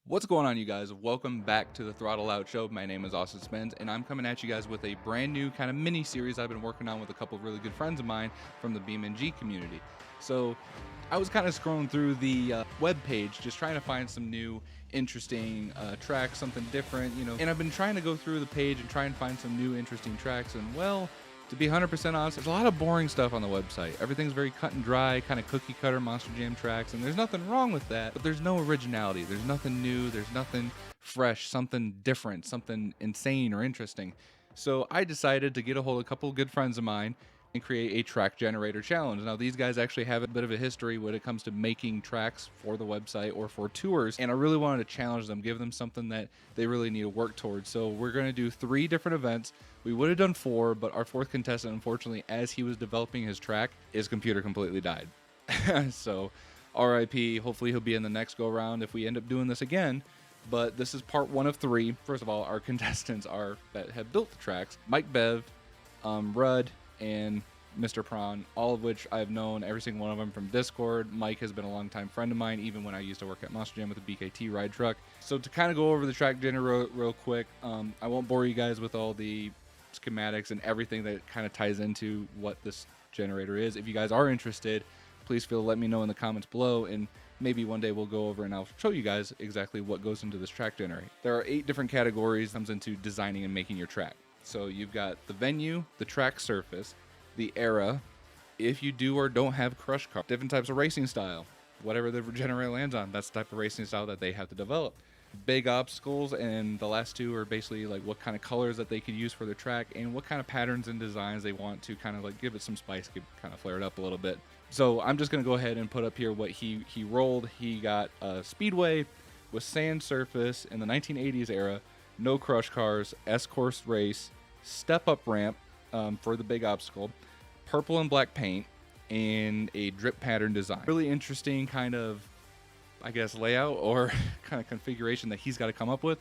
What's going on, you guys? Welcome back to the Throttle Out show. My name is Austin Spence, and I'm coming at you guys with a brand new kind of mini series I've been working on with a couple of really good friends of mine from the BeamNG community. So I was kind of scrolling through the web page, just trying to find some new, interesting tracks, something different, you know. And I've been trying to go through the page and try and find some new, interesting tracks. And well, to be 100% honest, there's a lot of boring stuff on the website. Everything's very cut and dry, kind of cookie cutter Monster Jam tracks, and there's nothing wrong with that, but there's no originality. There's nothing new, there's nothing fresh, something different, something insane or interesting. So I decided to get a hold of a couple of good friends of mine and create a track generator challenge. Now, these guys actually have a bit of a history when it comes to making tracks for the website or for tours, and I really wanted to challenge them, give them something that they really need to work towards. So we're going to do 3 different events. We would have done 4, but our 4th contestant, unfortunately, as he was developing his track, his computer completely died. So RIP, hopefully he'll be in the next go round if we end up doing this again. But this is part 1 of 3. First of all, our contestants are that have built the tracks: Mike Bev, Rudd, and Mr. Prawn, all of which I've known every single one of them from Discord. Mike has been a longtime friend of mine, even when I used to work at Monster Jam with the BKT ride truck. So to kind of go over the track generator real quick, I won't bore you guys with all the schematics and everything that kind of ties into what this generator is. If you guys are interested, please feel to let me know in the comments below, and maybe one day we'll go over and I'll show you guys exactly what goes into this track generator. There are 8 different categories that comes into designing and making your track. So you've got the venue, the track surface, the era, if you do or don't have crush car, different types of racing style, whatever the generator lands on, that's the type of racing style that they have to develop. Big obstacles, and the last 2 are basically like what kind of colors that they could use for their track and what kind of patterns and designs they want to kind of like give it some spice, kind of flare it up a little bit. So I'm just going to go ahead and put up here what he rolled. He got a speedway with sand surface in the 1980s era, no crush cars, S-course race, step-up ramp for the big obstacle, purple and black paint, and a drip pattern design. Really interesting kind of, I guess, layout or kind of configuration that he's got to come up with.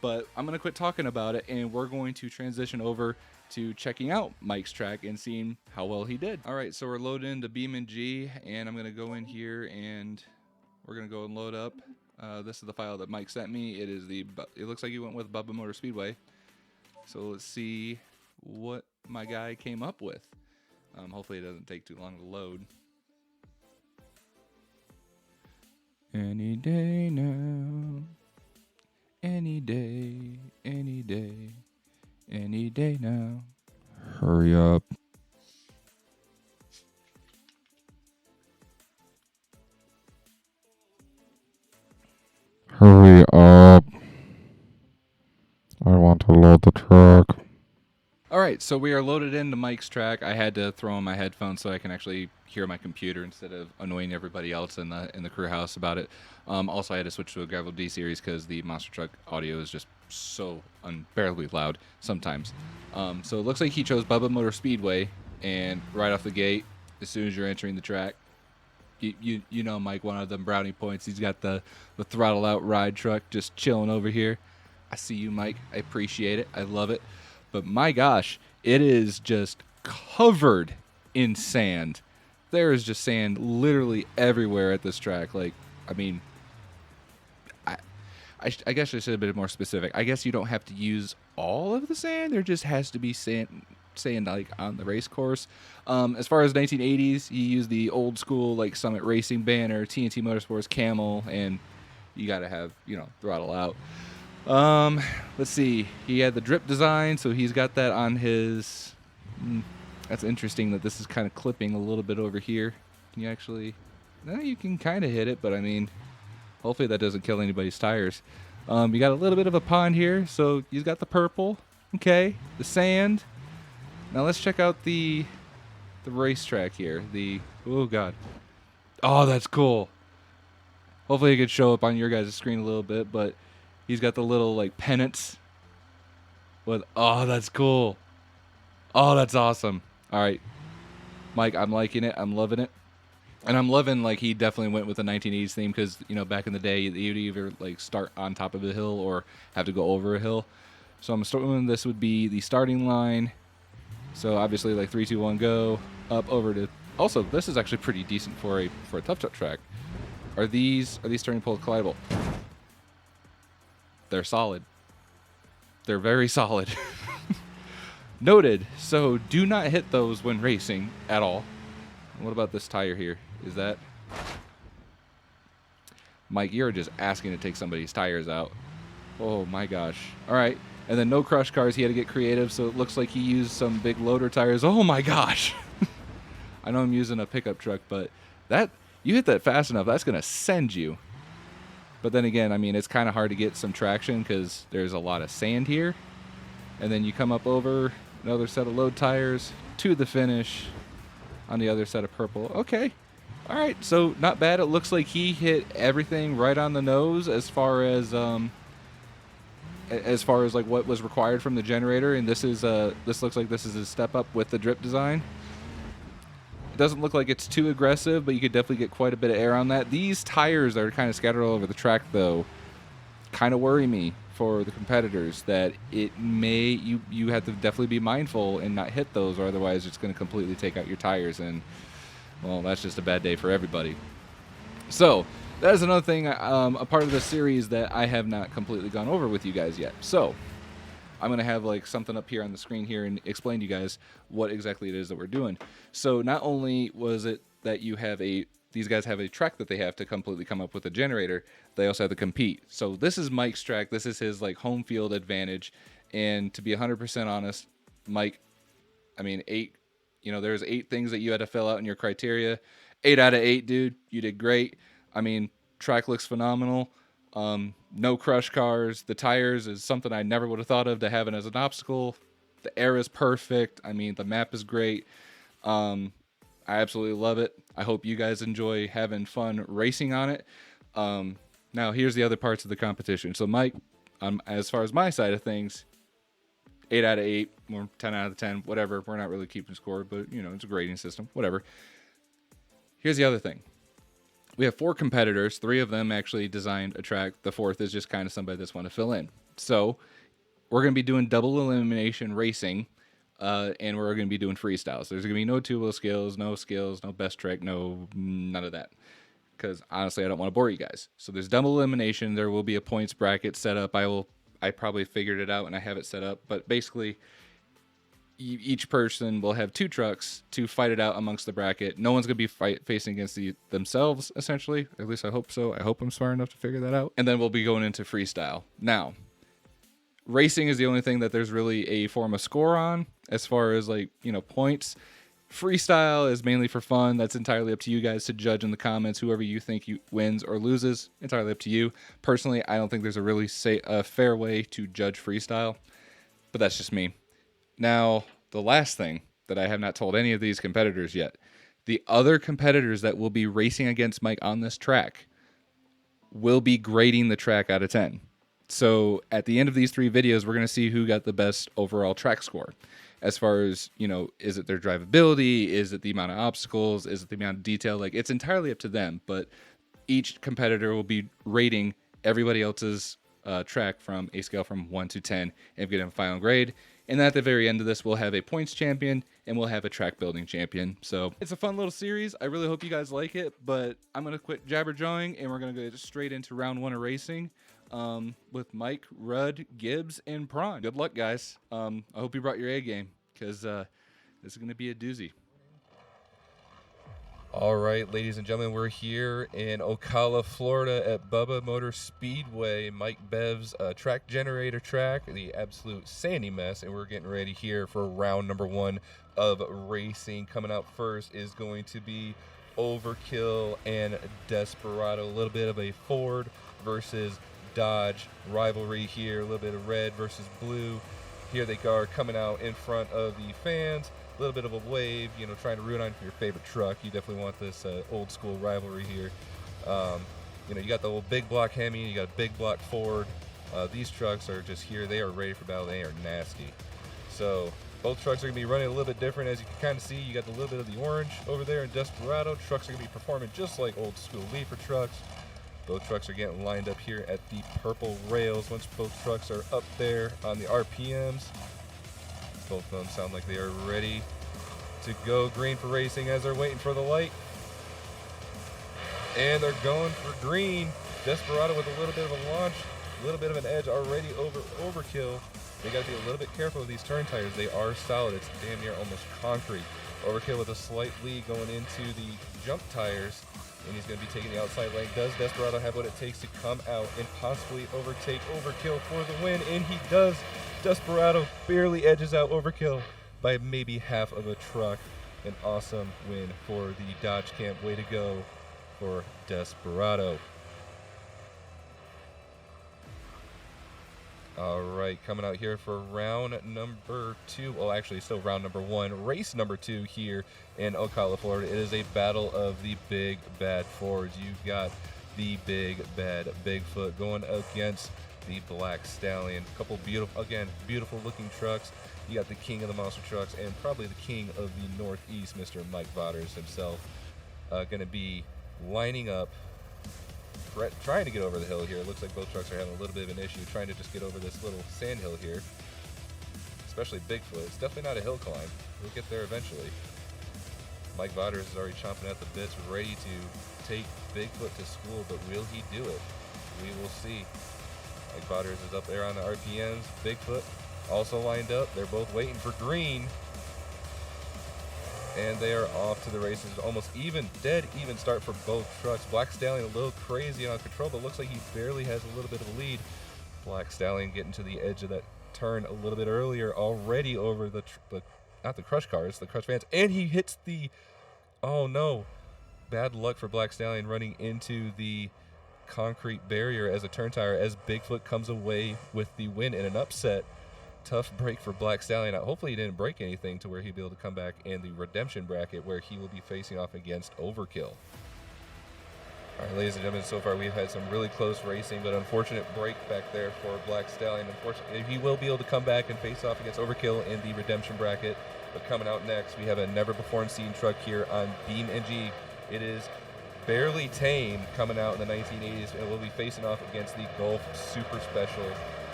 But I'm going to quit talking about it, and we're going to transition over to checking out Mike's track and seeing how well he did. All right, so we're loading into BeamNG, and I'm going to go in here, and we're going to go and load up. This is the file that Mike sent me. It looks like he went with Bubba Motor Speedway. So let's see what my guy came up with. Hopefully it doesn't take too long to load. Any day now, any day, any day, any day now. Hurry up. Hurry up. I want to load the track. All right, so we are loaded into Mike's track. I had to throw in my headphones so I can actually hear my computer instead of annoying everybody else in the crew house about it. Also, I had to switch to a Gravel D series because the monster truck audio is just so unbearably loud sometimes. So it looks like he chose Bubba Motor Speedway, and right off the gate, as soon as you're entering the track, you know Mike, one of them brownie points. He's got the Throttle Out ride truck just chilling over here. I see you, Mike. I appreciate it. I love it. But my gosh, it is just covered in sand. There is just sand literally everywhere at this track. Like, I mean, I guess I should have been more specific. I guess you don't have to use all of the sand. There just has to be sand like on the race course. As far as 1980s, you use the old school like Summit Racing banner, TNT Motorsports Camel, and you got to have, Throttle Out. Let's see. He had the drip design, so he's got that on his. That's interesting that this is kind of clipping a little bit over here. Can you actually? No, you can kind of hit it, but I mean, hopefully that doesn't kill anybody's tires. You got a little bit of a pond here, so he's got the purple. Okay, the sand. Now let's check out the racetrack here. Oh god. Oh, that's cool. Hopefully it could show up on your guys' screen a little bit, but he's got the little like pennants. Oh, that's cool. Oh, that's awesome. All right, Mike, I'm liking it. I'm loving it. And I'm loving, like, he definitely went with the 1980s theme because, back in the day, you'd either, like, start on top of a hill or have to go over a hill. So I'm starting, this would be the starting line. So obviously, like, 3, 2, 1, go, up, over to... Also, this is actually pretty decent for a tough truck track. Are these turning poles collidable? They're solid. They're very solid. Noted. So do not hit those when racing at all. What about this tire here? Is that... Mike, you're just asking to take somebody's tires out. Oh my gosh. All right. And then no crush cars. He had to get creative, so it looks like he used some big loader tires. Oh my gosh. I know I'm using a pickup truck, but that, you hit that fast enough, that's going to send you. But then again, I mean, it's kind of hard to get some traction because there's a lot of sand here. And then you come up over another set of load tires to the finish on the other set of purple. Okay. All right. So not bad. It looks like he hit everything right on the nose as far as like what was required from the generator. And this looks like this is a step up with the drip design. It doesn't look like it's too aggressive, but you could definitely get quite a bit of air on that. These tires that are kind of scattered all over the track, though, kind of worry me for the competitors, that it may, you have to definitely be mindful and not hit those, or otherwise it's going to completely take out your tires, and well, that's just a bad day for everybody. So that is another thing, a part of the series that I have not completely gone over with you guys yet. So I'm going to have like something up here on the screen here and explain to you guys what exactly it is that we're doing. So not only was it that these guys have a track that they have to completely come up with a generator, they also have to compete. So this is Mike's track. This is his like home field advantage. And to be 100% honest, Mike, I mean, there's 8 things that you had to fill out in your criteria. 8 out of 8, dude. You did great. I mean, track looks phenomenal. No crush cars. The tires is something I never would have thought of to have it as an obstacle. The air is perfect. I mean, the map is great. I absolutely love it. I hope you guys enjoy having fun racing on it. Now, here's the other parts of the competition. So, Mike, as far as my side of things, 8 out of 8, or 10 out of 10, whatever. We're not really keeping score, but, it's a grading system, whatever. Here's the other thing. We have 4 competitors. 3 of them actually designed a track. The 4th is just kind of somebody that's want to fill in. So we're going to be doing double elimination racing, and we're going to be doing freestyles. There's going to be no 2-wheel skills, no best trick, none of that. Because honestly, I don't want to bore you guys. So there's double elimination. There will be a points bracket set up. I probably figured it out and I have it set up. But basically, each person will have 2 trucks to fight it out amongst the bracket. No one's going to be facing against themselves, essentially. At least I hope so. I hope I'm smart enough to figure that out. And then we'll be going into freestyle. Now, racing is the only thing that there's really a form of score on as far as points. Freestyle is mainly for fun. That's entirely up to you guys to judge in the comments. Whoever you think wins or loses, entirely up to you. Personally, I don't think there's a really fair way to judge freestyle, but that's just me. Now, the last thing that I have not told any of these competitors yet, the other competitors that will be racing against Mike on this track will be grading the track out of 10. So at the end of these 3 videos, we're going to see who got the best overall track score. As far as, is it their drivability? Is it the amount of obstacles? Is it the amount of detail? Like, it's entirely up to them, but each competitor will be rating everybody else's track from a scale from 1 to 10 and get a final grade. And at the very end of this, we'll have a points champion and we'll have a track building champion. So it's a fun little series. I really hope you guys like it, but I'm going to quit jabber-jawing and we're going to go straight into round 1 of racing with Mike, Rudd, Gibbs, and Prawn. Good luck, guys. I hope you brought your A game because this is going to be a doozy. All right, ladies and gentlemen, we're here in Ocala, Florida at Bubba Motor Speedway, Mike Bev's track generator track, the absolute sandy mess, and we're getting ready here for round number 1 of racing. Coming out first is going to be Overkill and Desperado, a little bit of a Ford versus Dodge rivalry here, a little bit of red versus blue. Here they are coming out in front of the fans. A little bit of a wave, trying to root on your favorite truck. You definitely want this old school rivalry here. You got the old big block Hemi, you got a big block Ford. These trucks are just here. They are ready for battle. They are nasty. So both trucks are going to be running a little bit different. As you can kind of see, you got a little bit of the orange over there in Desperado. Trucks are going to be performing just like old school Leafer trucks. Both trucks are getting lined up here at the purple rails. Once both trucks are up there on the RPMs, both of them sound like they are ready to go green for racing as they're waiting for the light. And they're going for green. Desperado with a little bit of a launch, a little bit of an edge already over Overkill. They got to be a little bit careful with these turn tires. They are solid. It's damn near almost concrete. Overkill with a slight lead going into the jump tires, and he's going to be taking the outside lane. Does Desperado have what it takes to come out and possibly overtake Overkill for the win? And he does. Desperado barely edges out Overkill by maybe half of a truck. An awesome win for the Dodge Camp. Way to go for Desperado. All right, coming out here for round number 2. Well, actually, still round number 1. Race number 2 here in Ocala, Florida. It is a battle of the big bad Fords. You've got the big bad Bigfoot going against the Black Stallion. A couple beautiful looking trucks. You got the king of the monster trucks and probably the king of the Northeast, Mr. Mike Vauders himself, going to be lining up, trying to get over the hill here. It looks like both trucks are having a little bit of an issue trying to just get over this little sand hill here, especially Bigfoot. It's definitely not a hill climb. We'll get there eventually. Mike Vauders is already chomping at the bits, ready to take Bigfoot to school, but will he do it? We will see. Mike Vauders is up there on the RPMs. Bigfoot also lined up. They're both waiting for green. And they are off to the races. Almost dead even start for both trucks. Black Stallion a little crazy on control, but looks like he barely has a little bit of a lead. Black Stallion getting to the edge of that turn a little bit earlier, already over not the crush cars, the crush vans. And he hits oh no. Bad luck for Black Stallion running into the concrete barrier as a turn tire as Bigfoot comes away with the win in an upset. Tough break for Black Stallion. Hopefully he didn't break anything to where he'd be able to come back in the redemption bracket where he will be facing off against Overkill. All right, ladies and gentlemen, so far we've had some really close racing, but unfortunate break back there for Black Stallion. Unfortunately, he will be able to come back and face off against Overkill in the redemption bracket. But coming out next, we have a never-before-seen truck here on BeamNG. It is Barely Tame coming out in the 1980s, and we'll be facing off against the Gulf Super Special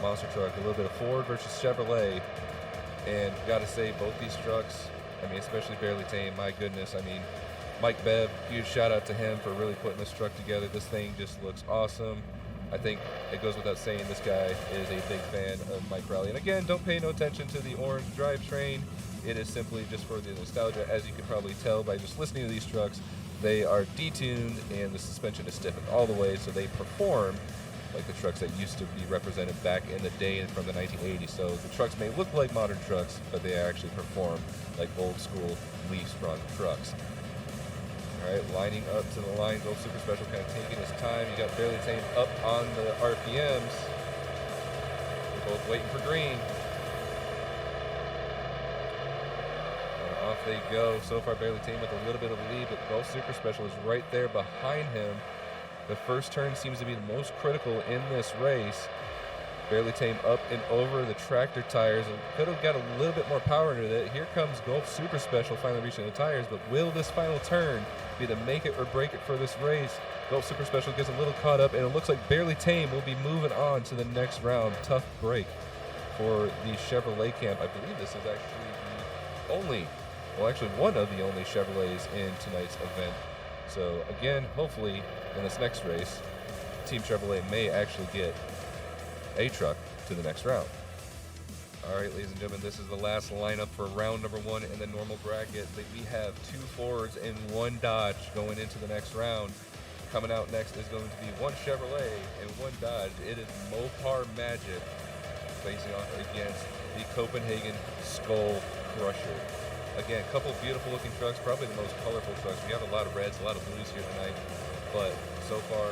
monster truck. A little bit of Ford versus Chevrolet, and gotta say both these trucks, I mean, especially Barely Tame, my goodness. I mean, Mike Bev, huge shout out to him for really putting this truck together. This thing just looks awesome. I think it goes without saying this guy is a big fan of Mike Rowley. And again, don't pay no attention to the orange drivetrain. It is simply just for the nostalgia. As you can probably tell by just listening to these trucks, they are detuned and the suspension is stiffened all the way, so they perform like the trucks that used to be represented back in the day and from the 1980s. So the trucks may look like modern trucks, but they actually perform like old school leaf-sprung trucks. All right, lining up to the line, Gulf Super Special kind of taking his time. You got Barely Tame up on the RPMs. They're both waiting for green. And off they go. So far, Barely Tame with a little bit of a lead, but Gulf Super Special is right there behind him. The first turn seems to be the most critical in this race. Barely Tame up and over the tractor tires, and could have got a little bit more power into it. Here comes Gulf Super Special finally reaching the tires, but will this final turn be the make it or break it for this race? Gulf Super Special gets a little caught up, and it looks like Barely Tame will be moving on to the next round. Tough break for the Chevrolet camp. I believe this is actually the only, well, actually one of the only Chevrolets in tonight's event. So again, hopefully in this next race, Team Chevrolet may actually get a truck to the next round. All right, ladies and gentlemen, this is the last lineup for round number 1 in the normal bracket. We have 2 Fords and 1 Dodge going into the next round. Coming out next is going to be 1 Chevrolet and 1 Dodge. It is Mopar Magic facing off against the Copenhagen Skull Crusher. Again, a couple of beautiful looking trucks, probably the most colorful trucks. We have a lot of reds, a lot of blues here tonight, but so far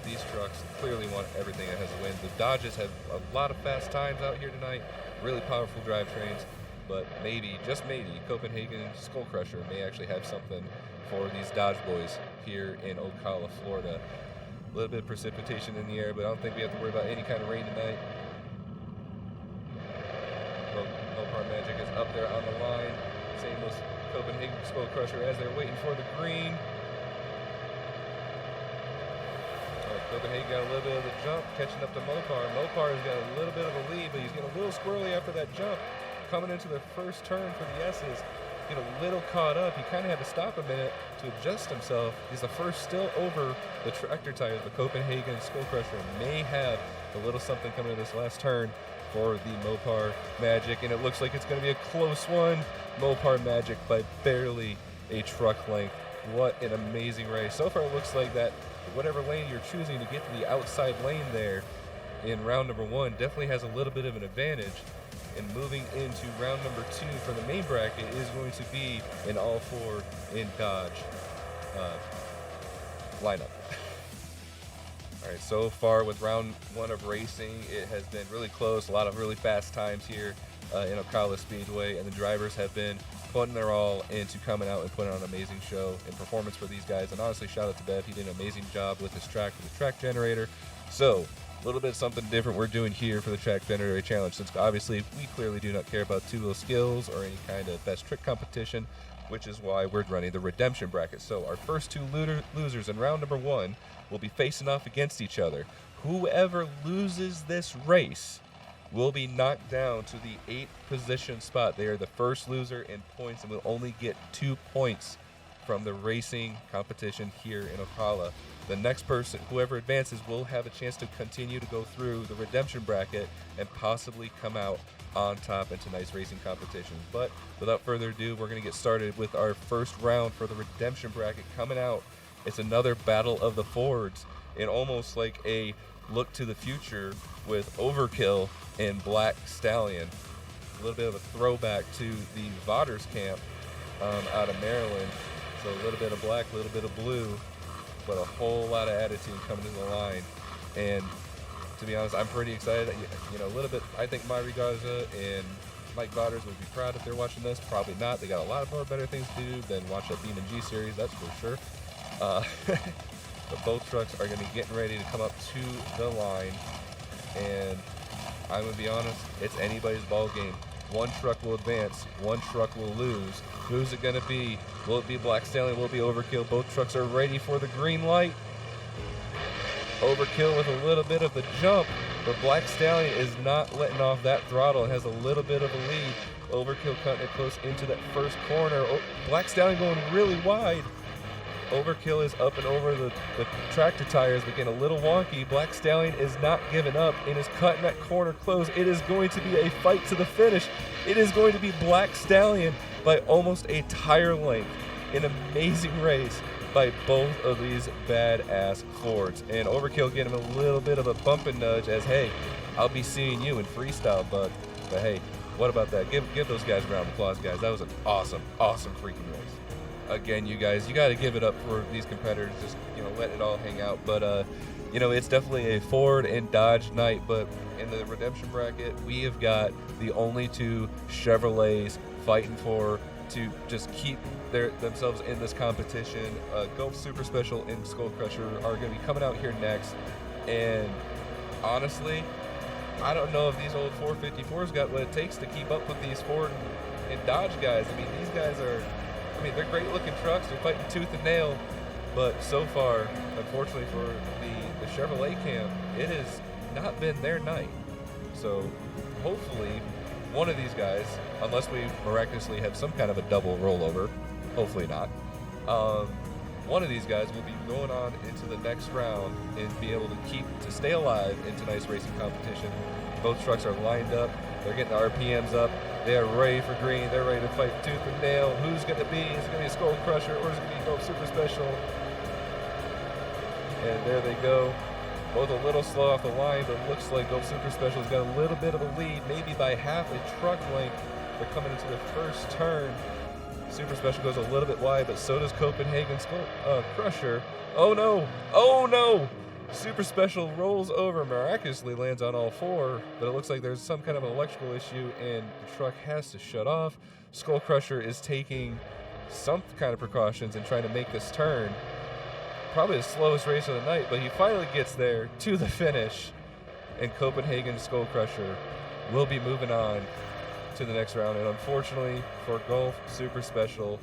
these trucks clearly want everything that has a win. The Dodges have a lot of fast times out here tonight, really powerful drivetrains, but maybe, just maybe, Copenhagen Skull Crusher may actually have something for these Dodge boys here in Ocala, Florida. A little bit of precipitation in the air, but I don't think we have to worry about any kind of rain tonight. Mopar Magic is up there on the line. Same with Copenhagen Skull Crusher as they're waiting for the green. Copenhagen got a little bit of the jump, catching up to Mopar. Mopar has got a little bit of a lead, but he's getting a little squirrely after that jump. Coming into the first turn for the S's. get a little caught up. He kind of had to stop a minute to adjust himself. He's the first still over the tractor tires, but Copenhagen Skull Crusher may have a little something coming to this last turn for the Mopar Magic, and it looks like it's going to be a close one. Mopar Magic by barely a truck length. What an amazing race. So far it looks like that whatever lane you're choosing to get to the outside lane there in round number 1 definitely has a little bit of an advantage. And moving into round number 2 for the main bracket is going to be an all-4 in Dodge lineup. All right, so far with round 1 of racing, it has been really close. A lot of really fast times here in Ocala Speedway, and the drivers have been putting their all into coming out and putting on an amazing show and performance for these guys. And honestly, shout out to Bev. He did an amazing job with his track, with the track generator. So a little bit something different we're doing here for the track generator challenge, since obviously we clearly do not care about two-wheel skills or any kind of best trick competition, which is why we're running the redemption bracket. So our first 2 losers in round number 1 will be facing off against each other. Whoever loses this race will be knocked down to the 8th position spot. They are the first loser in points and will only get 2 points from the racing competition here in Ocala. The next person, whoever advances, will have a chance to continue to go through the redemption bracket and possibly come out on top in tonight's racing competition. But without further ado, we're going to get started with our first round for the redemption bracket coming out. It's another battle of the Fords, and almost like a look to the future with Overkill and Black Stallion. A little bit of a throwback to the Vodders camp out of Maryland. So a little bit of black, a little bit of blue, but a whole lot of attitude coming in the line. And to be honest, I'm pretty excited. You know, a little bit, I think Myri Garza and Mike Vodders would be proud if they're watching this. Probably not. They got a lot of more better things to do than watch that BeamNG series, that's for sure. But both trucks are going to be getting ready to come up to the line. And I'm going to be honest, it's anybody's ball game. One truck will advance, one truck will lose. Who's it going to be? Will it be Black Stallion? Will it be Overkill? Both trucks are ready for the green light. Overkill with a little bit of a jump, but Black Stallion is not letting off that throttle. It has a little bit of a lead. Overkill cutting it close into that first corner. Black Stallion going really wide. Overkill is up and over the tractor tires, but getting a little wonky. Black Stallion is not giving up and is cutting that corner close. It is going to be a fight to the finish. It is going to be Black Stallion by almost a tire length. An amazing race by both of these badass Fords. And Overkill getting him a little bit of a bump and nudge as, hey, I'll be seeing you in freestyle, bud. But hey, what about that? Give those guys a round of applause, guys. That was an awesome, awesome freaking race. Again, you guys, you got to give it up for these competitors, just, you know, letting it all hang out. But, you know, it's definitely a Ford and Dodge night. But in the redemption bracket, we have got the only 2 Chevrolets fighting for to just keep themselves in this competition. Gulf Super Special and Skull Crusher are going to be coming out here next. And honestly, I don't know if these old 454s got what it takes to keep up with these Ford and Dodge guys. I mean, these guys are... I mean, they're great looking trucks. They're fighting tooth and nail. But so far, unfortunately for the Chevrolet camp, it has not been their night. So hopefully one of these guys, unless we miraculously have some kind of a double rollover, hopefully not, one of these guys will be going on into the next round and be able to stay alive in tonight's racing competition. Both trucks are lined up. They're getting the RPMs up. They are ready for green. They're ready to fight tooth and nail. Who's going to be? Is it going to be a Skull Crusher or is it going to be Gulf Super Special? And there they go. Both a little slow off the line, but it looks like Gulf Super Special's got a little bit of a lead, maybe by half a truck length. They're coming into the first turn. Super Special goes a little bit wide, but so does Copenhagen Skull Crusher. Oh no! Oh no! Super Special rolls over, miraculously lands on all 4, but it looks like there's some kind of electrical issue and the truck has to shut off. Skull Crusher is taking some kind of precautions and trying to make this turn. Probably the slowest race of the night, but he finally gets there to the finish, and Copenhagen Skull Crusher will be moving on to the next round. And unfortunately for Gulf Super Special,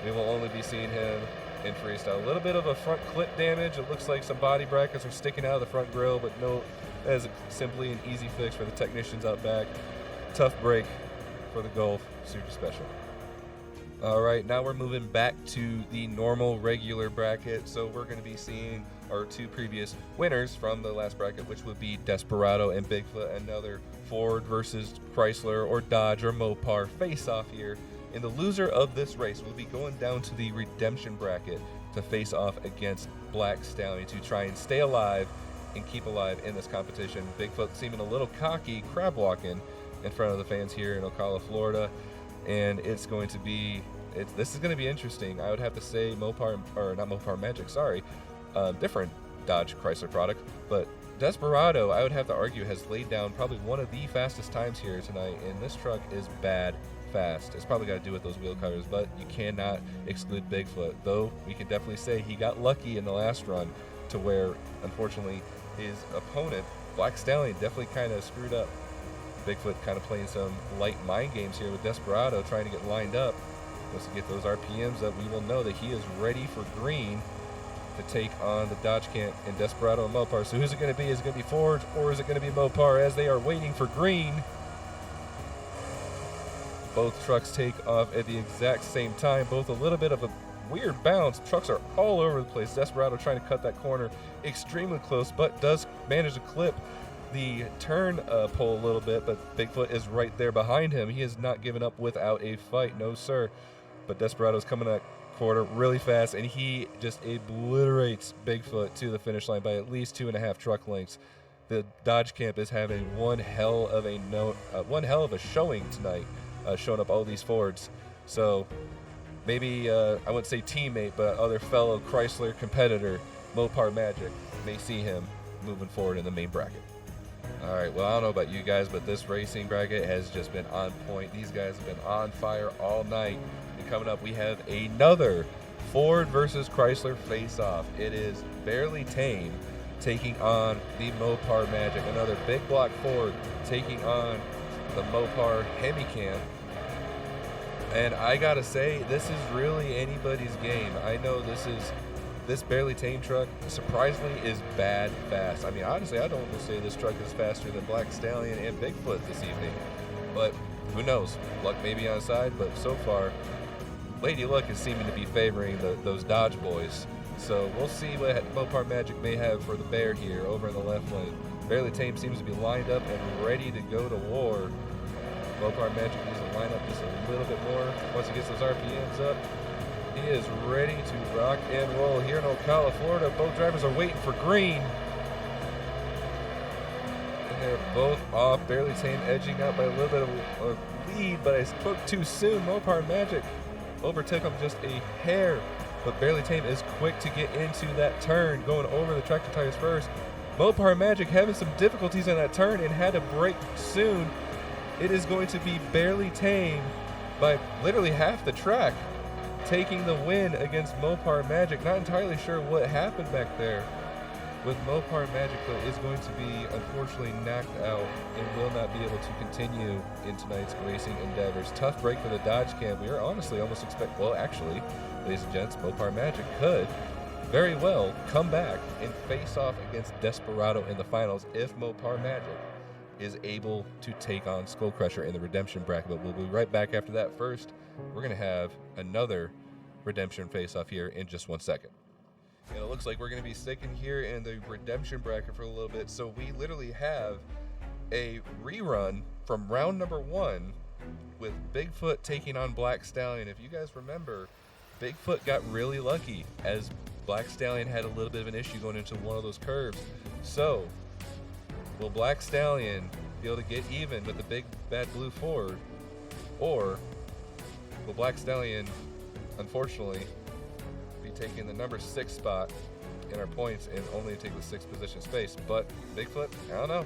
we will only be seeing him in freestyle. A little bit of a front clip damage. It looks like some body brackets are sticking out of the front grille, but no, that is simply an easy fix for the technicians out back. Tough break for the Gulf Super Special. All right, now we're moving back to the normal regular bracket. So we're going to be seeing our two previous winners from the last bracket, which would be Desperado and Bigfoot. Another Ford versus Chrysler or Dodge or Mopar face-off here. And the loser of this race will be going down to the redemption bracket to face off against Black Stallion to try and stay alive and keep alive in this competition. Bigfoot seeming a little cocky, crab walking in front of the fans here in Ocala, Florida. And it's going to be, this is going to be interesting. I would have to say Mopar, or not Mopar Magic, sorry, different Dodge Chrysler product, but Desperado, I would have to argue, has laid down probably one of the fastest times here tonight, and this truck is bad fast. It's probably got to do with those wheel covers, but you cannot exclude Bigfoot, though we can definitely say he got lucky in the last run to where, unfortunately, his opponent, Black Stallion, definitely kind of screwed up. Bigfoot kind of playing some light mind games here with Desperado, trying to get lined up. Once he gets those RPMs up, we will know that he is ready for green to take on the Dodge Camp and Desperado and Mopar. So who's it going to be? Is it going to be Ford or is it going to be Mopar as they are waiting for green? Both trucks take off at the exact same time, both a little bit of a weird bounce. Trucks are all over the place. Desperado trying to cut that corner extremely close, but does manage to clip the turn pole a little bit, but Bigfoot is right there behind him. He is not giving up without a fight, no sir. But Desperado's coming that quarter really fast, and he just obliterates Bigfoot to the finish line by at least 2.5 truck lengths. The Dodge Camp is having one hell of a showing tonight, showing up all these Fords. So maybe I wouldn't say teammate, but other fellow Chrysler competitor, Mopar Magic, may see him moving forward in the main bracket. All right, well, I don't know about you guys, but this racing bracket has just been on point. These guys have been on fire all night. And coming up, we have another Ford versus Chrysler face-off. It is Barely Tame taking on the Mopar Magic. Another big block Ford taking on the Mopar Hemi-Cam. And I gotta say, this is really anybody's game. I know this Barely Tame truck, surprisingly, is bad fast. I mean, honestly, I don't want to say this truck is faster than Black Stallion and Bigfoot this evening. But who knows? Luck may be on side, but so far, Lady Luck is seeming to be favoring those Dodge boys. So we'll see what Mopar Magic may have for the bear here over in the left lane. Barely Tame seems to be lined up and ready to go to war. Mopar Magic needs to line up just a little bit more. Once he gets those RPMs up, he is ready to rock and roll here in Ocala, Florida. Both drivers are waiting for green. And they're both off. Barely Tame edging out by a little bit of a lead, but I spoke too soon. Mopar Magic overtook him just a hair, but Barely Tame is quick to get into that turn, going over the tractor tires first. Mopar Magic having some difficulties in that turn and had to brake soon. It is going to be Barely Tame by literally half the track, taking the win against Mopar Magic. Not entirely sure what happened back there with Mopar Magic, but is going to be unfortunately knocked out and will not be able to continue in tonight's racing endeavors. Tough break for the Dodge Camp. We are honestly almost actually, ladies and gents, Mopar Magic could very well come back and face off against Desperado in the finals if Mopar Magic is able to take on Skull Crusher in the redemption bracket. But we'll be right back after that. First, we're going to have another redemption face-off here in just 1 second. And it looks like we're going to be sticking here in the redemption bracket for a little bit. So we literally have a rerun from round number 1 with Bigfoot taking on Black Stallion. If you guys remember, Bigfoot got really lucky as Black Stallion had a little bit of an issue going into one of those curves. So will Black Stallion be able to get even with the big bad blue Ford, or will Black Stallion unfortunately be taking the number 6 spot in our points and only take the 6th position space? But Bigfoot, I don't know.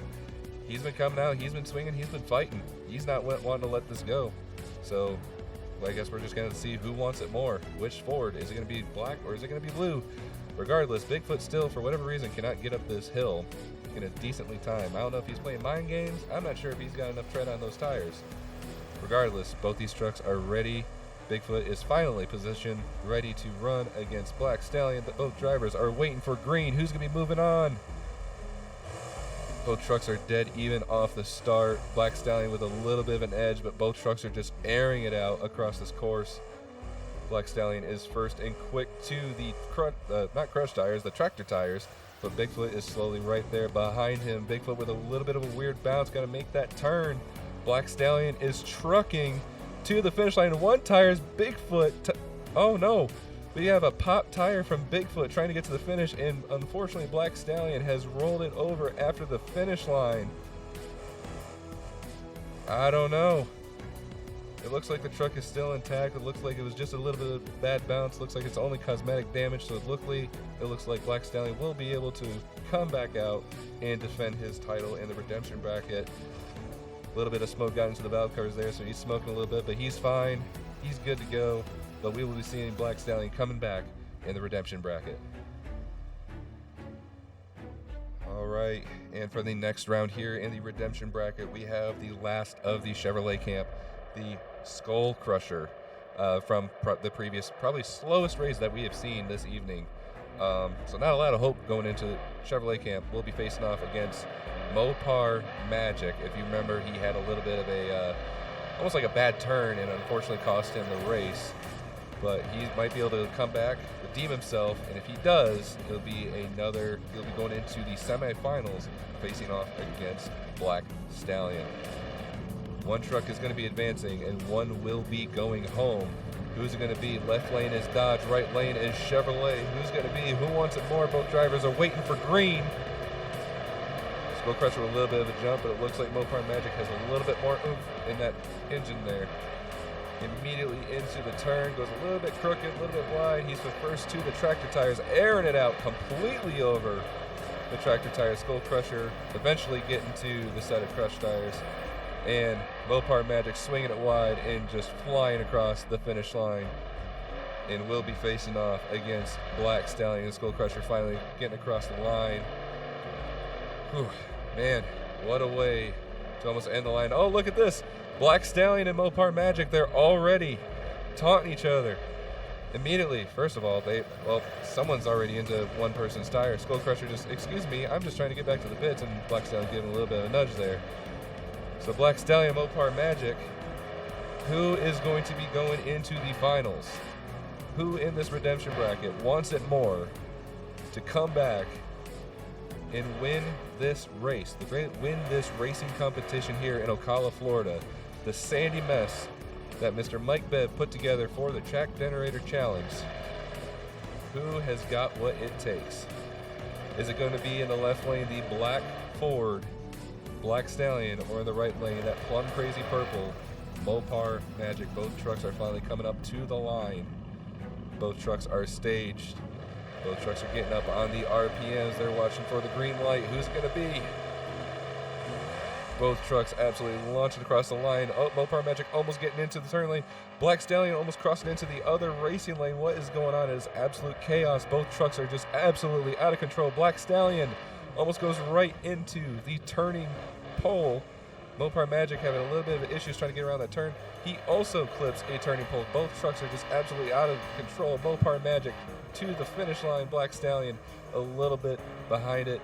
He's been coming out, he's been swinging, he's been fighting. He's not wanting to let this go. So I guess we're just going to see who wants it more. Which Ford? Is it going to be black or is it going to be blue? Regardless, Bigfoot still, for whatever reason, cannot get up this hill in a decently time. I don't know if he's playing mind games. I'm not sure if he's got enough tread on those tires. Regardless, both these trucks are ready. Bigfoot is finally positioned, ready to run against Black Stallion, but both drivers are waiting for green. Who's going to be moving on? Both trucks are dead even off the start. Black Stallion with a little bit of an edge, but both trucks are just airing it out across this course. Black Stallion is first and quick to the not crush tires, the tractor tires, but Bigfoot is slowly right there behind him. Bigfoot with a little bit of a weird bounce, got to make that turn. Black Stallion is trucking to the finish line. One tire's Bigfoot. Oh no, we have a pop tire from Bigfoot trying to get to the finish, and unfortunately Black Stallion has rolled it over after the finish line. I don't know. It looks like the truck is still intact. It looks like it was just a little bit of bad bounce. Looks like it's only cosmetic damage, so it looks like Black Stallion will be able to come back out and defend his title in the redemption bracket. A little bit of smoke got into the valve covers there, so he's smoking a little bit, but he's fine. He's good to go. But we will be seeing Black Stallion coming back in the redemption bracket. All right, and for the next round here in the redemption bracket, we have the last of the Chevrolet camp, the Skull Crusher from the previous, probably slowest race that we have seen this evening. So not a lot of hope going into Chevrolet camp. We'll be facing off against Mopar Magic. If you remember, he had a little bit of a, almost like a bad turn, and unfortunately cost him the race. But he might be able to come back, redeem himself, and if he does, he'll be going into the semifinals facing off against Black Stallion. One truck is going to be advancing and one will be going home. Who's it going to be? Left lane is Dodge, right lane is Chevrolet. Who's going to be? Who wants it more? Both drivers are waiting for green. Skull Crusher with a little bit of a jump, but it looks like Mopar Magic has a little bit more oomph in that engine there. Immediately into the turn, goes a little bit crooked, a little bit wide. He's the first to the tractor tires, airing it out completely over the tractor tires. Skull Crusher eventually getting to the set of crush tires, and Mopar Magic swinging it wide and just flying across the finish line. And we'll be facing off against Black Stallion. Skull Crusher finally getting across the line. Whew, man, what a way to almost end the line. Oh, look at this. Black Stallion and Mopar Magic, they're already taunting each other. Immediately, first of all, someone's already into one person's tire. Skull Crusher just, excuse me, I'm just trying to get back to the pits, and Black Stallion giving a little bit of a nudge there. So Black Stallion, Mopar Magic, who is going to be going into the finals? Who in this redemption bracket wants it more to come back and win this race, win this racing competition here in Ocala, Florida? The sandy mess that Mr. Mike Bev put together for the Track Generator Challenge. Who has got what it takes? Is it going to be in the left lane, the black Ford Black Stallion, or in the right lane, that plum crazy purple Mopar Magic? Both trucks are finally coming up to the line. Both trucks are staged. Both trucks are getting up on the RPMs. They're watching for the green light. Who's it going to be? Both trucks absolutely launching across the line. Oh, Mopar Magic almost getting into the turn lane. Black Stallion almost crossing into the other racing lane. What is going on? It is absolute chaos. Both trucks are just absolutely out of control. Black Stallion almost goes right into the turning pole. Mopar Magic having a little bit of issues trying to get around that turn. He also clips a turning pole. Both trucks are just absolutely out of control. Mopar Magic to the finish line. Black Stallion a little bit behind it.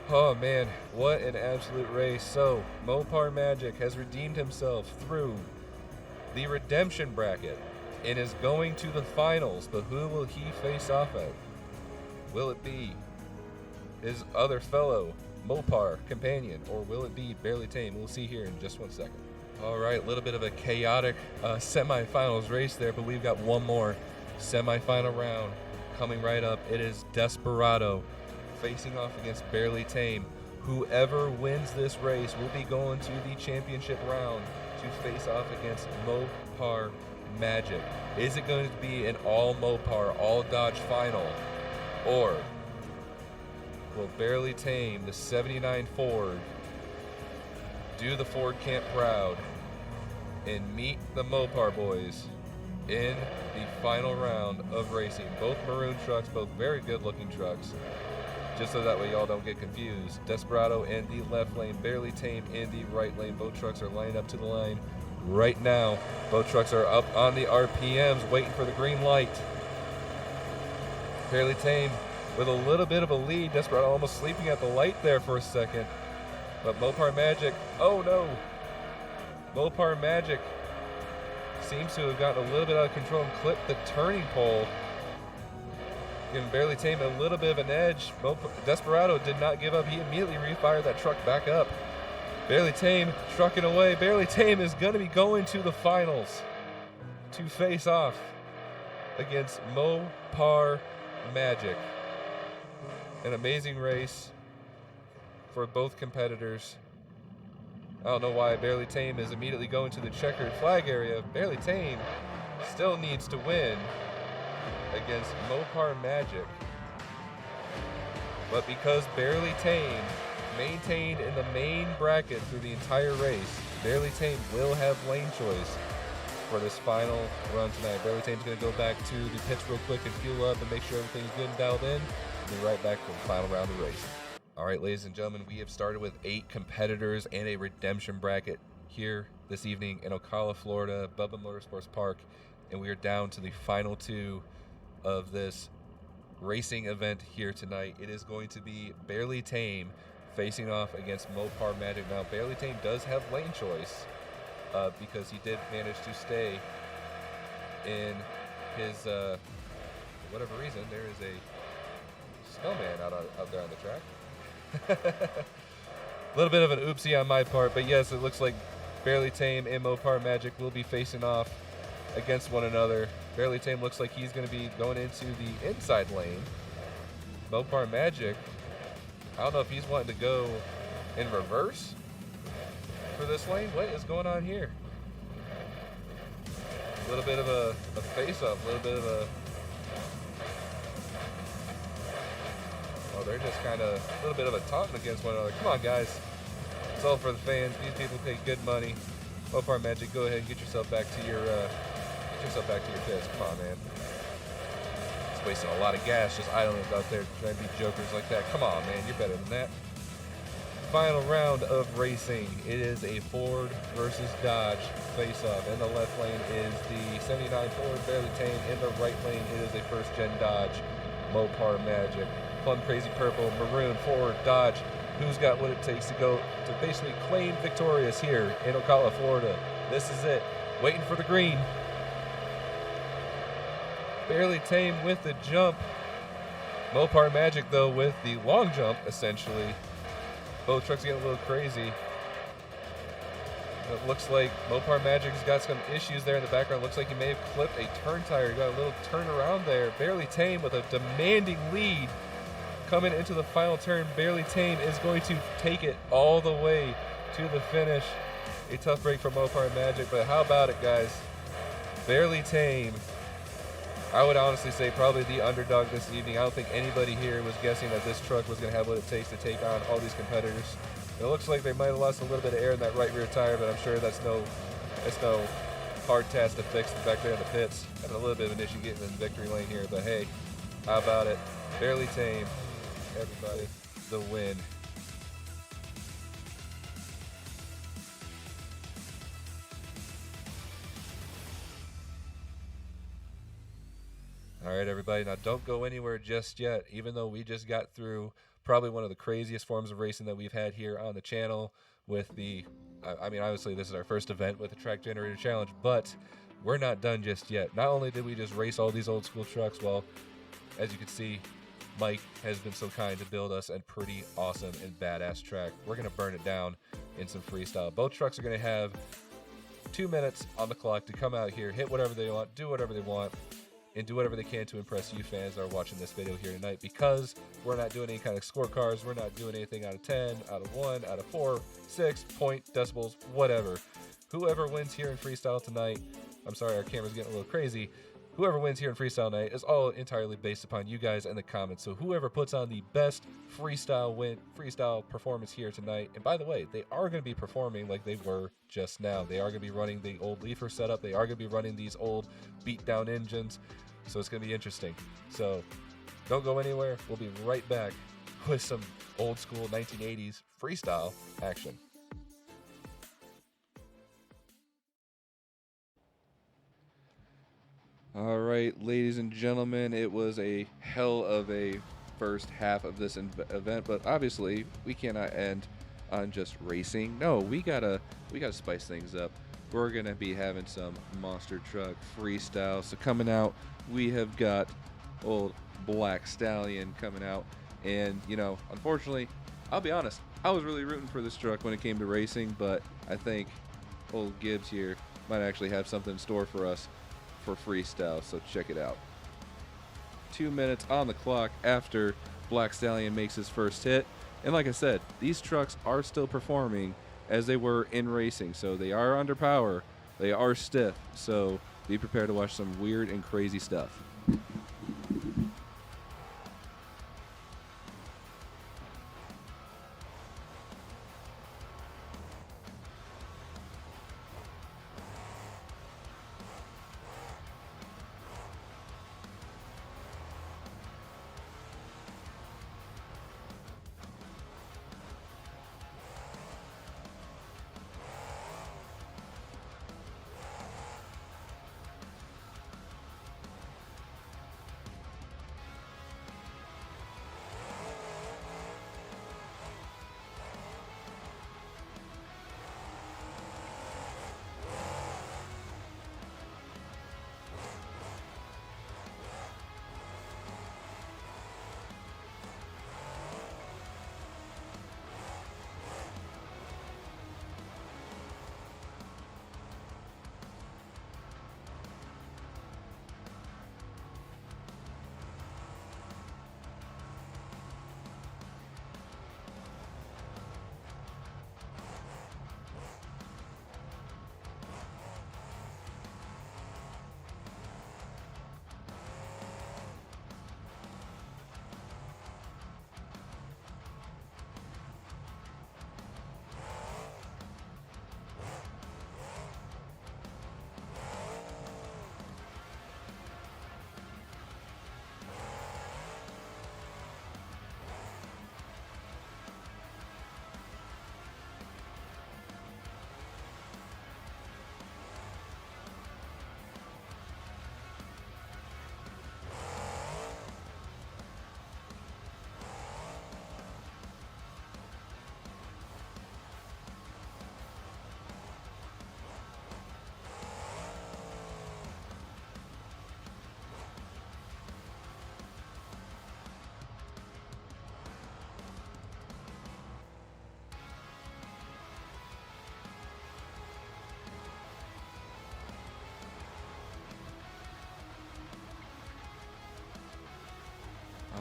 Oh man, what an absolute race. So Mopar Magic has redeemed himself through the redemption bracket and is going to the finals. But who will he face off at? Will it be his other fellow Mopar companion, or will it be Barely Tame? We'll see here in just 1 second. All right, a little bit of a chaotic semifinals race there, but we've got one more semifinal round coming right up. It is Desperado facing off against Barely Tame. Whoever wins this race will be going to the championship round to face off against Mopar Magic. Is it going to be an all Mopar, all Dodge final, or will Barely Tame, the 79 Ford, do the Ford camp proud and meet the Mopar boys in the final round of racing? Both maroon trucks, both very good looking trucks. Just so that way y'all don't get confused. Desperado in the left lane, Barely Tame in the right lane. Both trucks are lining up to the line right now. Both trucks are up on the RPMs waiting for the green light. Barely Tame with a little bit of a lead. Desperado almost sleeping at the light there for a second. But Mopar Magic, oh no. Mopar Magic seems to have gotten a little bit out of control and clipped the turning pole. Giving Barely Tame a little bit of an edge. Desperado did not give up. He immediately refired that truck back up. Barely Tame trucking away. Barely Tame is going to be going to the finals to face off against Mopar Magic. An amazing race for both competitors. I don't know why Barely Tame is immediately going to the checkered flag area. Barely Tame still needs to win against Mopar Magic. But because Barely Tame maintained in the main bracket through the entire race, Barely Tame will have lane choice for this final run tonight. Barely Tame's going to go back to the pits real quick and fuel up and make sure everything's good and dialed in. We'll be right back for the final round of the race. All right, ladies and gentlemen, we have started with 8 competitors and a redemption bracket here this evening in Ocala, Florida, Bubba Motorsports Park, and we are down to the final 2 of this racing event here tonight. It is going to be Barely Tame facing off against Mopar Magic. Now, Barely Tame does have lane choice because he did manage to stay in his, for whatever reason, there is a snowman out there on the track. A little bit of an oopsie on my part, but yes, it looks like Barely Tame and Mopar Magic will be facing off against one another. Barely Tame looks like he's going to be going into the inside lane. Mopar Magic, I don't know if he's wanting to go in reverse for this lane. What is going on here? A little bit of a face-off, a little bit of a... Oh, they're just kind of a little bit of a taunting against one another. Come on, guys. It's all for the fans. These people pay good money. Mopar Magic, go ahead and get yourself back to your pits. Come on, man. It's wasting a lot of gas just idling out there trying to be jokers like that. Come on, man. You're better than that. Final round of racing. It is a Ford versus Dodge face-off. In the left lane is the 79 Ford Barely Tame. In the right lane, it is a first-gen Dodge Mopar Magic. Plum Crazy Purple, Maroon, Ford, Dodge. Who's got what it takes to go to basically claim victorious here in Ocala, Florida? This is it. Waiting for the green. Barely Tame with the jump. Mopar Magic, though, with the long jump, essentially. Both trucks getting a little crazy. It looks like Mopar Magic's got some issues there in the background. Looks like he may have clipped a turn tire. Got a little turnaround there. Barely Tame with a demanding lead. Coming into the final turn, Barely Tame is going to take it all the way to the finish. A tough break for Mopar Magic, but how about it, guys? Barely Tame, I would honestly say probably the underdog this evening. I don't think anybody here was guessing that this truck was going to have what it takes to take on all these competitors. It looks like they might have lost a little bit of air in that right rear tire, but I'm sure that's no hard task to fix back there in the pits. Having a little bit of an issue getting in the victory lane here, but hey, how about it? Barely Tame, everybody, the win. All right, everybody, now don't go anywhere just yet, even though we just got through probably one of the craziest forms of racing that we've had here on the channel with the, I mean, obviously this is our first event with the Track Generator Challenge, but we're not done just yet. Not only did we just race all these old school trucks, well, as you can see, Mike has been so kind to build us a pretty awesome and badass track. We're going to burn it down in some freestyle. Both trucks are going to have 2 minutes on the clock to come out here, hit whatever they want, do whatever they want, and do whatever they can to impress you fans that are watching this video here tonight. Because we're not doing any kind of scorecards, we're not doing anything out of 10, out of 1, out of 4, 6, point, decibels, whatever. Whoever wins here in freestyle tonight, I'm sorry, our camera's getting a little crazy. Whoever wins here in freestyle night is all entirely based upon you guys in the comments. So whoever puts on the best freestyle performance here tonight, and by the way, they are going to be performing like they were just now. They are going to be running the old leafer setup. They are going to be running these old beat down engines. So it's going to be interesting. So don't go anywhere. We'll be right back with some old school 1980s freestyle action. All right, ladies and gentlemen, it was a hell of a first half of this event, but obviously we cannot end on just racing. No, we gotta spice things up. we're going to be having some monster truck freestyle. So coming out, we have got old Black Stallion coming out. And, you know, unfortunately, I'll be honest, I was really rooting for this truck when it came to racing, but I think old Gibbs here might actually have something in store for us for freestyle, so check it out. 2 minutes on the clock after Black Stallion makes his first hit. And like I said, these trucks are still performing as they were in racing, so they are under power, they are stiff, so be prepared to watch some weird and crazy stuff.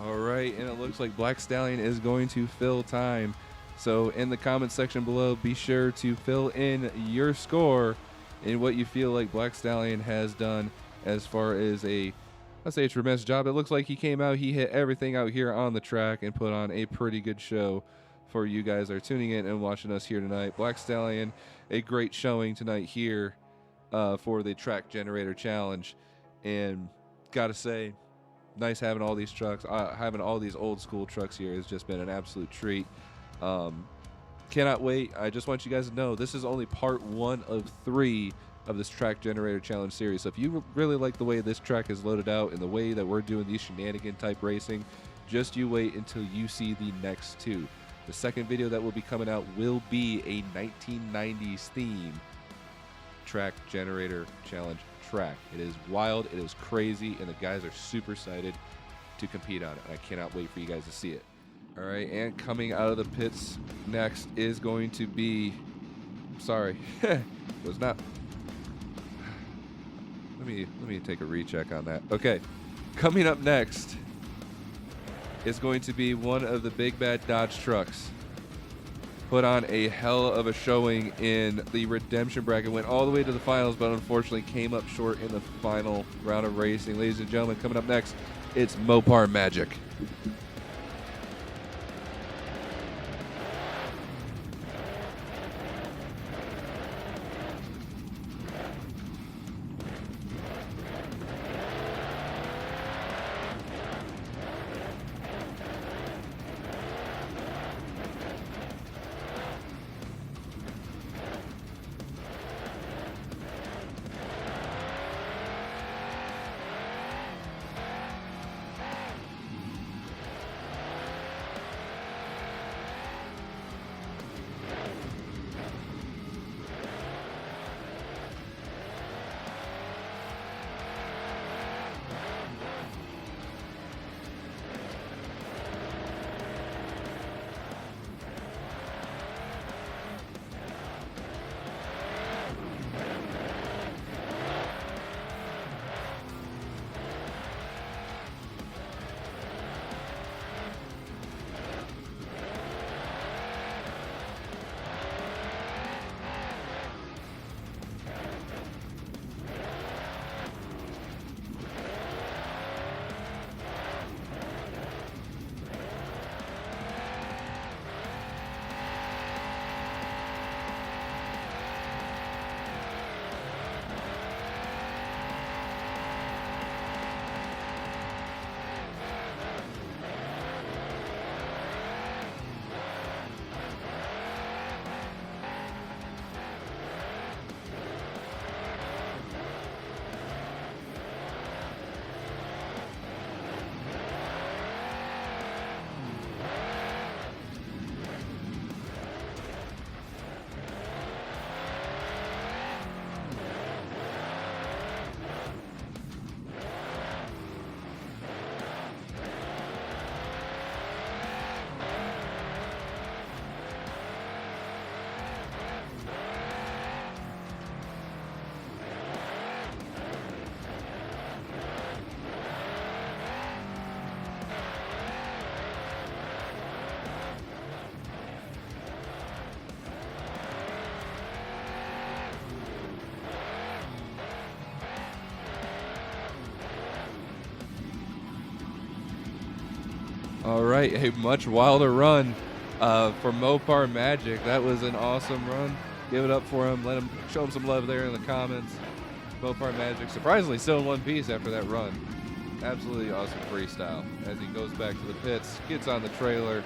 All right, and it looks like Black Stallion is going to fill time. So in the comment section below, be sure to fill in your score and what you feel like Black Stallion has done as far as I'd say a tremendous job. It looks like he came out, he hit everything out here on the track and put on a pretty good show for you guys that are tuning in and watching us here tonight. Black Stallion, a great showing tonight here for the Track Generator Challenge. And gotta say, nice having all these trucks, having all these old school trucks here has just been an absolute treat. Cannot wait. I just want you guys to know this is only part 1 of 3 of this Track Generator Challenge series. So if you really like the way this track is loaded out and the way that we're doing these shenanigan type racing, just you wait until you see the next 2. The second video that will be coming out will be a 1990s theme Track Generator Challenge track. It is wild, it is crazy, and the guys are super excited to compete on it. I cannot wait for you guys to see it. All right, and coming out of the pits next is going to be, sorry, it was not, let me take a recheck on that. Okay, coming up next is going to be one of the big bad Dodge trucks. Put on a hell of a showing in the redemption bracket, went all the way to the finals, but unfortunately came up short in the final round of racing. Ladies and gentlemen, coming up next, it's Mopar Magic. All right, a much wilder run for Mopar Magic. That was an awesome run. Give it up for him. Show him some love there in the comments. Mopar Magic, surprisingly still in one piece after that run. Absolutely awesome freestyle as he goes back to the pits, gets on the trailer,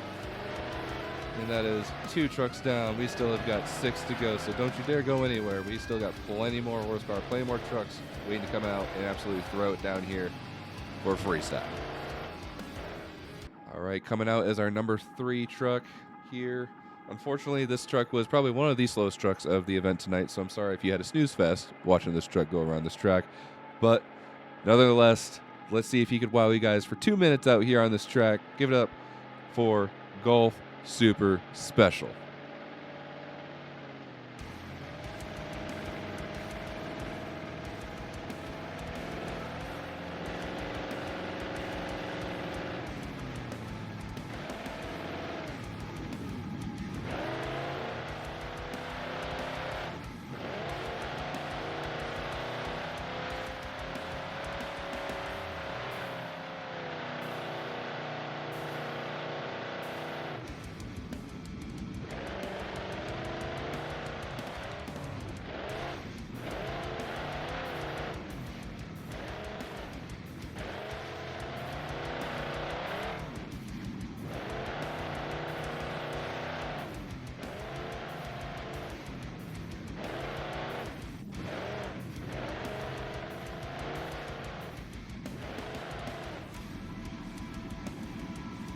and that is 2 trucks down. We still have got 6 to go, so don't you dare go anywhere. We still got plenty more horsepower, plenty more trucks waiting to come out and absolutely throw it down here for freestyle. All right, coming out as our number 3 truck here. Unfortunately, this truck was probably one of the slowest trucks of the event tonight, so I'm sorry if you had a snooze fest watching this truck go around this track. But nonetheless, let's see if he could wow you guys for 2 minutes out here on this track. Give it up for Golf Super Special.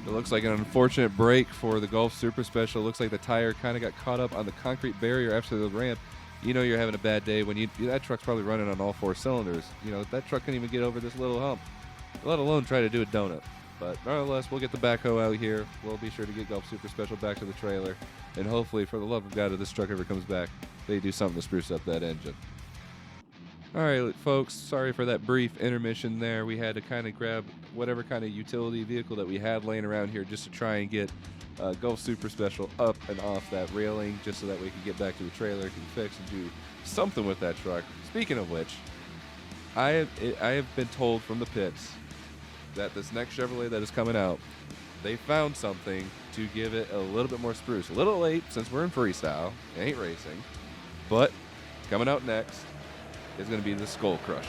It looks like an unfortunate break for the Golf Super Special. Looks like the tire kind of got caught up on the concrete barrier after the ramp. You know you're having a bad day when that truck's probably running on all 4 cylinders. You know, that truck couldn't even get over this little hump, let alone try to do a donut. But nonetheless, we'll get the backhoe out here. We'll be sure to get Golf Super Special back to the trailer. And hopefully, for the love of God, if this truck ever comes back, they do something to spruce up that engine. All right, folks, sorry for that brief intermission there. We had to kind of grab whatever kind of utility vehicle that we had laying around here just to try and get Golf Super Special up and off that railing just so that we can get back to the trailer, can fix and do something with that truck. Speaking of which, I have been told from the pits that this next Chevrolet that is coming out, they found something to give it a little bit more spruce. A little late since we're in freestyle, it ain't racing, but coming out next is going to be the Skull Crusher.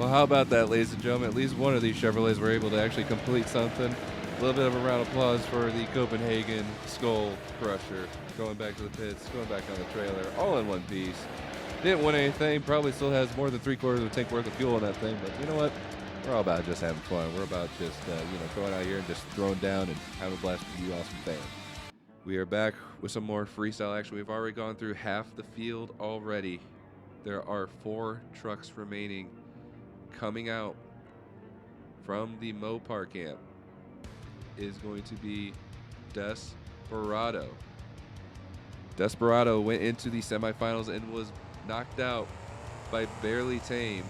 Well, how about that, ladies and gentlemen? At least one of these Chevrolets were able to actually complete something. A little bit of a round of applause for the Copenhagen Skull Crusher. Going back to the pits, going back on the trailer, all in one piece. Didn't win anything, probably still has more than 3/4 of a tank worth of fuel in that thing, but you know what? We're all about just having fun. We're about just, going out here and just throwing down and having a blast with you awesome fans. We are back with some more freestyle action. We've already gone through half the field already. There are 4 trucks remaining. Coming out from the Mopar camp is going to be Desperado. Desperado went into the semifinals and was knocked out by Barely Tame,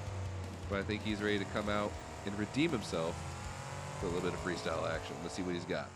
but I think he's ready to come out and redeem himself for a little bit of freestyle action. Let's see what he's got.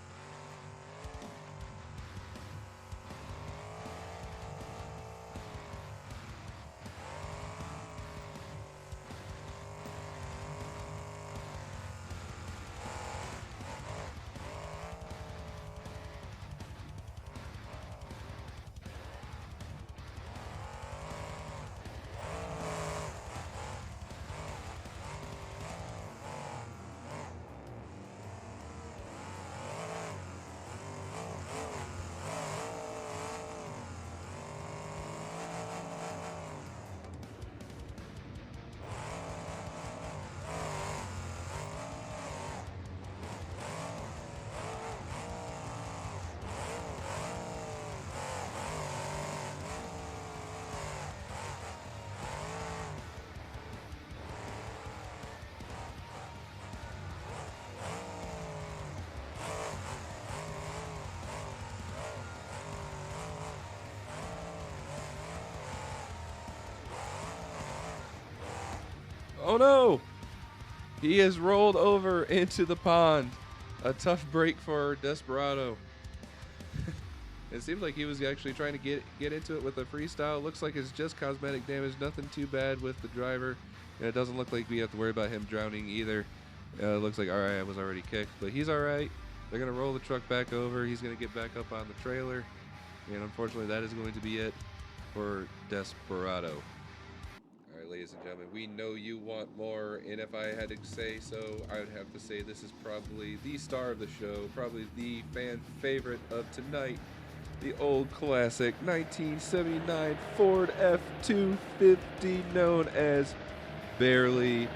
Oh no! He has rolled over into the pond. A tough break for Desperado. It seems like he was actually trying to get into it with a freestyle. Looks like it's just cosmetic damage. Nothing too bad with the driver. And it doesn't look like we have to worry about him drowning either. It looks like alright, I was already kicked. But he's alright. They're going to roll the truck back over. He's going to get back up on the trailer. And unfortunately, that is going to be it for Desperado. Ladies and gentlemen, we know you want more, and if I had to say so, I would have to say this is probably the star of the show, probably the fan favorite of tonight, the old classic 1979 Ford F-250 known as Barely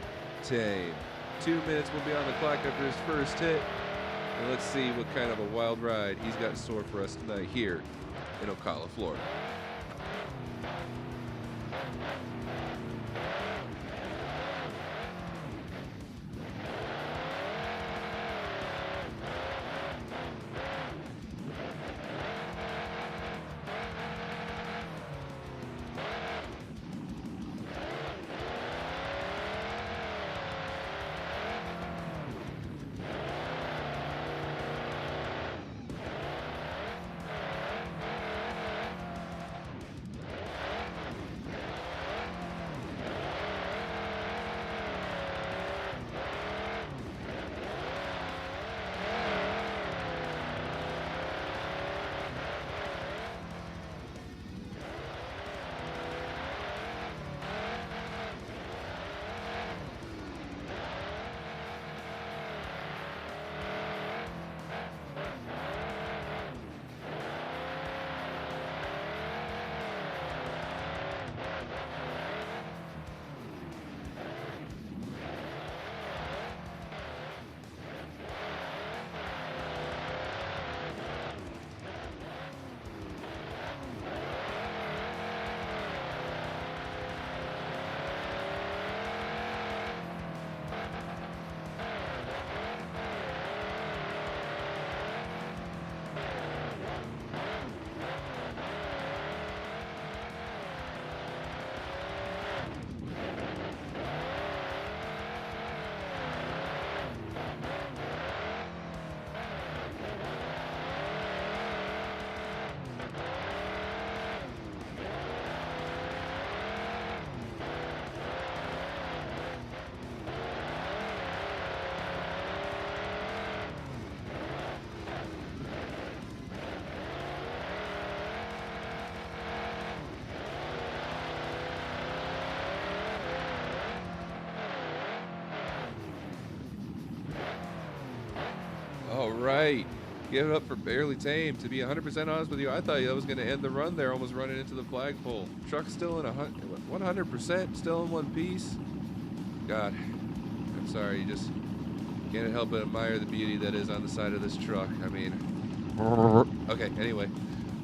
Tame. 2 minutes will be on the clock after his first hit, and let's see what kind of a wild ride he's got in store for us tonight here in Ocala, Florida. All right. Give it up for Barely Tame. To be 100% honest with you, I thought that was going to end the run there, almost running into the flagpole. Truck's still in 100%, still in one piece. God, I'm sorry. You just can't help but admire the beauty that is on the side of this truck. I mean, okay, anyway.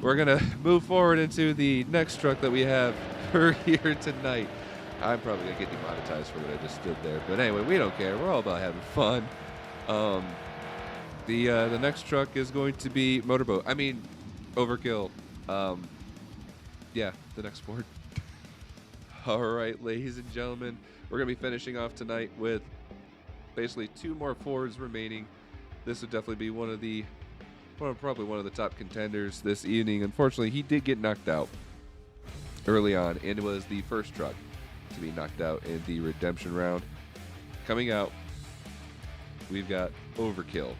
We're going to move forward into the next truck that we have for here tonight. I'm probably going to get demonetized for what I just did there. But anyway, we don't care. We're all about having fun. The next truck is going to be Motorboat. I mean, Overkill. Yeah, the next Ford. All right, ladies and gentlemen, we're going to be finishing off tonight with basically 2 more Fords remaining. This would definitely be probably one of the top contenders this evening. Unfortunately, he did get knocked out early on, and it was the first truck to be knocked out in the redemption round. Coming out, we've got Overkill.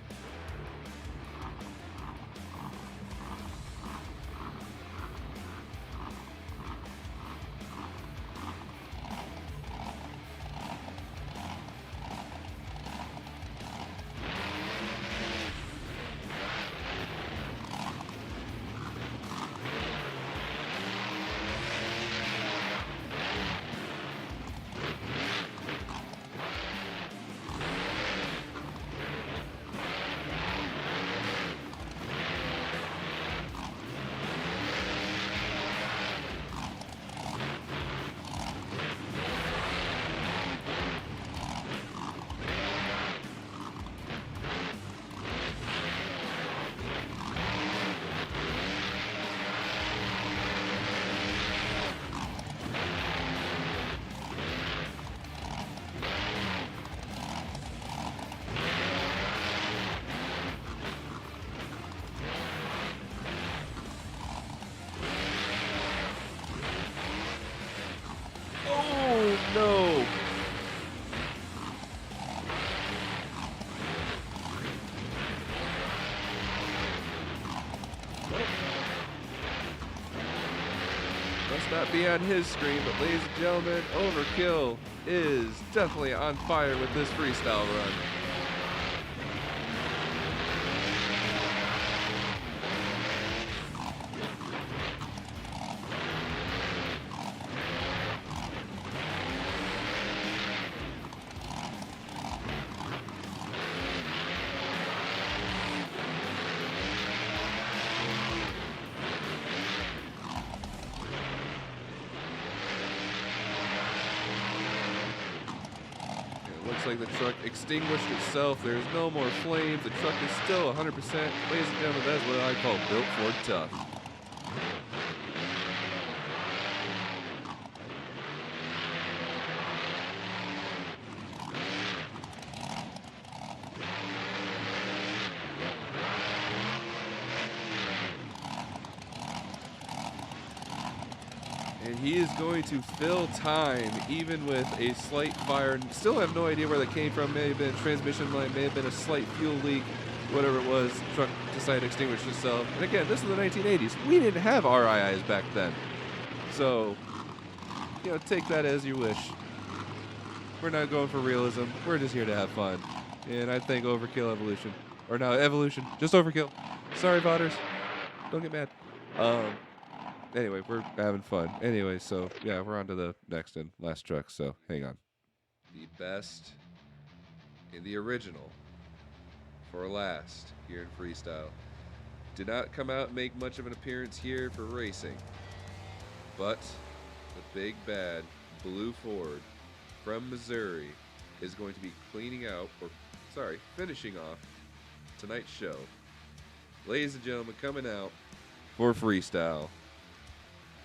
No. Must not be on his screen, but ladies and gentlemen, Overkill is definitely on fire with this freestyle run. Looks like the truck extinguished itself. There's no more flames. The truck is still 100%. Ladies and gentlemen, that's what I call built for tough. And he is going to fill time, even with a slight fire. Still have no idea where that came from. May have been a transmission line, may have been a slight fuel leak, whatever it was. The truck decided to extinguish itself. And again, this is the 1980s. We didn't have RIIs back then. So, take that as you wish. We're not going for realism. We're just here to have fun. And I think Overkill Evolution. Or no, Evolution. Just Overkill. Sorry, votters. Don't get mad. Anyway, we're having fun. Anyway, so, yeah, we're on to the next and last truck, so hang on. The best in the original for last here in Freestyle. Did not come out and make much of an appearance here for racing, but the big bad blue Ford from Missouri is going to be finishing off tonight's show. Ladies and gentlemen, coming out for Freestyle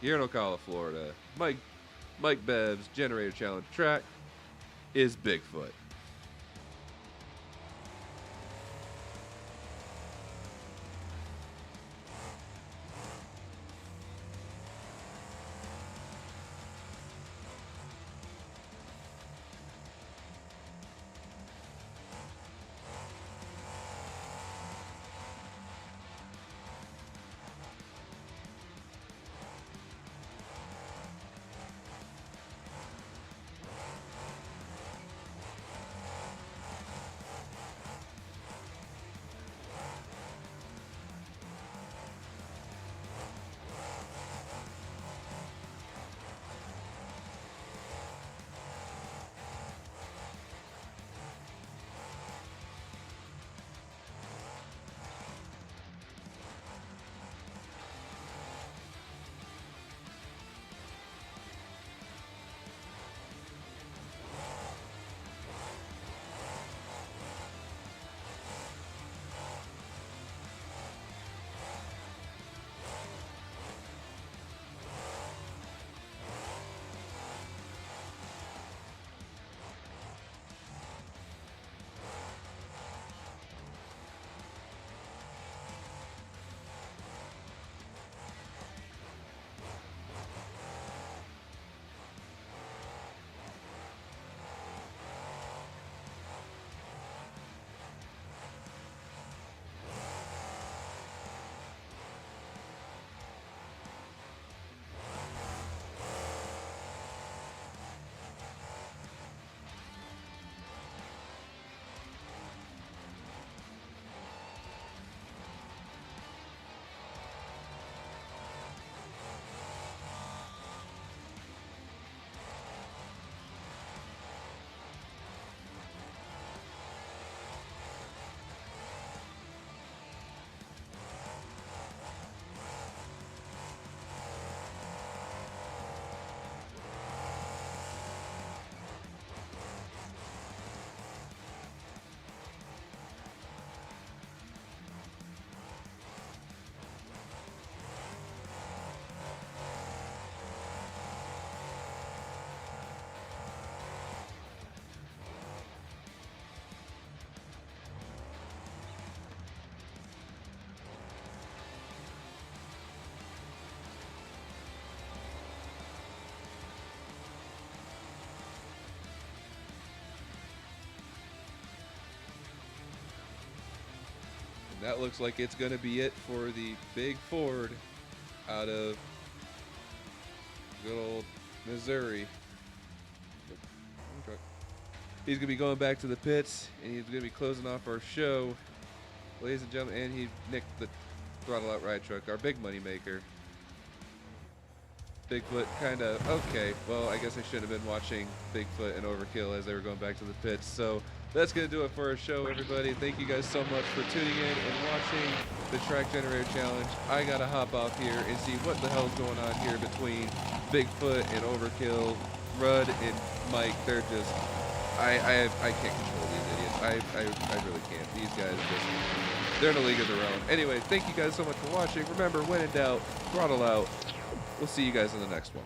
here in Ocala, Florida, Mike Bev's Generator Challenge track is Bigfoot. That looks like it's going to be it for the big Ford out of good old Missouri. He's going to be going back to the pits, and he's going to be closing off our show. Ladies and gentlemen, and he nicked the Throttle Out ride truck, our big money maker. Bigfoot kind of, okay, well, I guess I should have been watching Bigfoot and Overkill as they were going back to the pits. So that's going to do it for our show, everybody. Thank you guys so much for tuning in and watching the Track Generator Challenge. I got to hop off here and see what the hell's going on here between Bigfoot and Overkill. Rudd and Mike, they're just, I can't control these idiots. I really can't. These guys just, they're in a league of their own. Anyway, thank you guys so much for watching. Remember, when in doubt, throttle out. We'll see you guys in the next one.